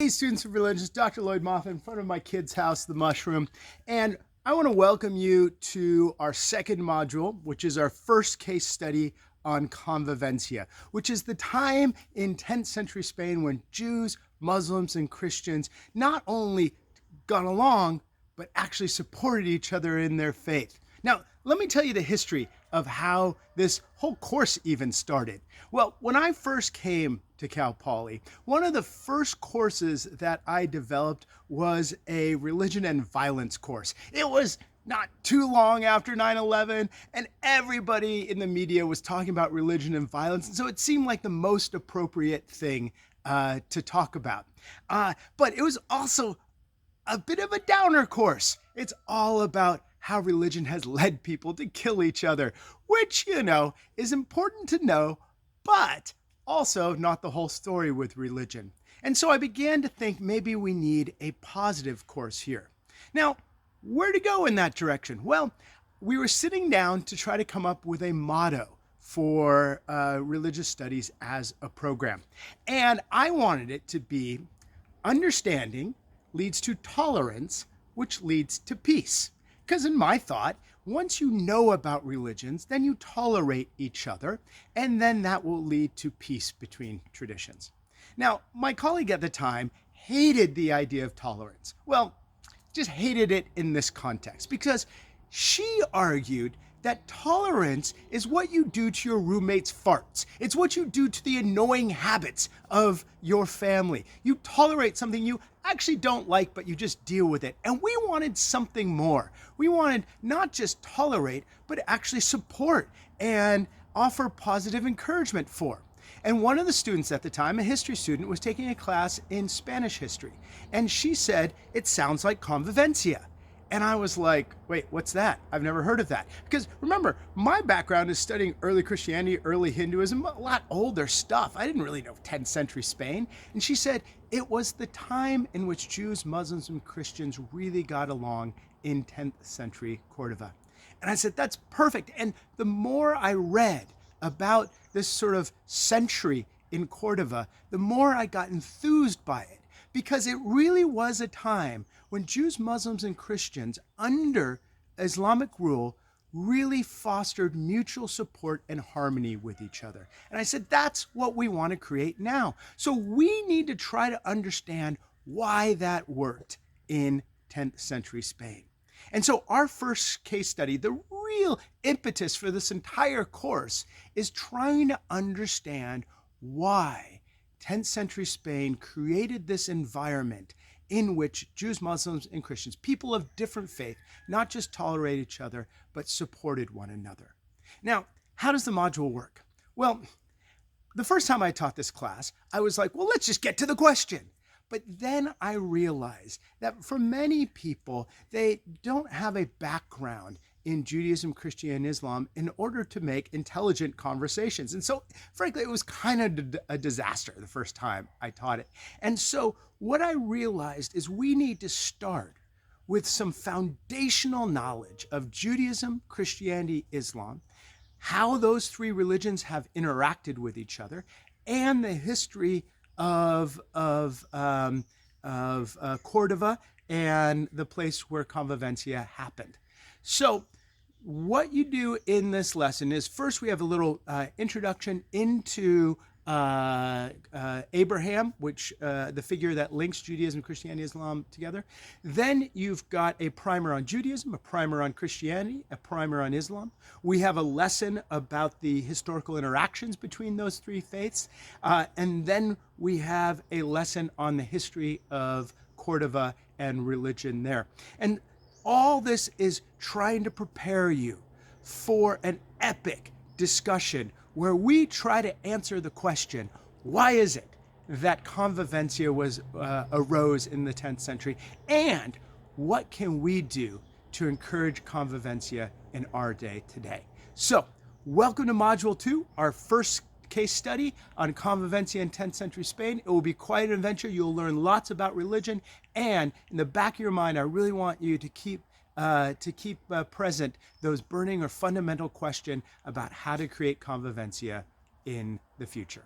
Hey students of religion, it's Dr. Lloyd-Moffett in front of my kid's house, The Mushroom, and I want to welcome you to our second module, which is our first case study on Convivencia, which is the time in 10th century Spain when Jews, Muslims, and Christians not only got along, but actually supported each other in their faith. Now, let me tell you the history of how this whole course even started. Well, when I first came to Cal Poly, one of the first courses that I developed was a religion and violence course. It was not too long after 9/11, and everybody in the media was talking about religion and violence, and so it seemed like the most appropriate thing to talk about. But it was also a bit of a downer course. It's all about how religion has led people to kill each other, which, is important to know, but also not the whole story with religion. And so I began to think maybe we need a positive course here. Now, where to go in that direction? Well, we were sitting down to try to come up with a motto for religious studies as a program. And I wanted it to be understanding leads to tolerance, which leads to peace. Because in my thought, once you know about religions, then you tolerate each other, and then that will lead to peace between traditions. Now, my colleague at the time hated the idea of tolerance. Well, just hated it in this context because she argued that tolerance is what you do to your roommate's farts. It's what you do to the annoying habits of your family. You tolerate something you actually don't like, but you just deal with it. And we wanted something more. We wanted not just tolerate, but actually support and offer positive encouragement for. And one of the students at the time, a history student, was taking a class in Spanish history. And she said, "It sounds like convivencia." And I was like, wait, what's that? I've never heard of that. Because remember, my background is studying early Christianity, early Hinduism, a lot older stuff. I didn't really know 10th century Spain. And she said it was the time in which Jews, Muslims, and Christians really got along in 10th century Cordova. And I said, that's perfect. And the more I read about this sort of century in Cordova, the more I got enthused by it. Because it really was a time when Jews, Muslims, and Christians under Islamic rule really fostered mutual support and harmony with each other. And I said, that's what we want to create now. So we need to try to understand why that worked in 10th century Spain. And so our first case study, the real impetus for this entire course, is trying to understand why 10th century Spain created this environment in which Jews, Muslims, and Christians, people of different faith, not just tolerate each other, but supported one another. Now, how does the module work? Well, the first time I taught this class, I was like, well, let's just get to the question. But then I realized that for many people, they don't have a background in Judaism, Christianity, and Islam in order to make intelligent conversations. And so, frankly, it was kind of a disaster the first time I taught it. And so what I realized is we need to start with some foundational knowledge of Judaism, Christianity, Islam, how those three religions have interacted with each other, and the history of Cordova and the place where Convivencia happened. So what you do in this lesson is first we have a little introduction into Abraham, which the figure that links Judaism, Christianity, Islam together. Then you've got a primer on Judaism, a primer on Christianity, a primer on Islam. We have a lesson about the historical interactions between those three faiths. And then we have a lesson on the history of Cordova and religion there. And all this is trying to prepare you for an epic discussion where we try to answer the question, why is it that convivencia arose in the 10th century? And what can we do to encourage convivencia in our day today? So, welcome to Module 2, our first case study on convivencia in 10th century Spain. It will be quite an adventure. You'll learn lots about religion. And in the back of your mind, I really want you to keep present those burning or fundamental question about how to create convivencia in the future.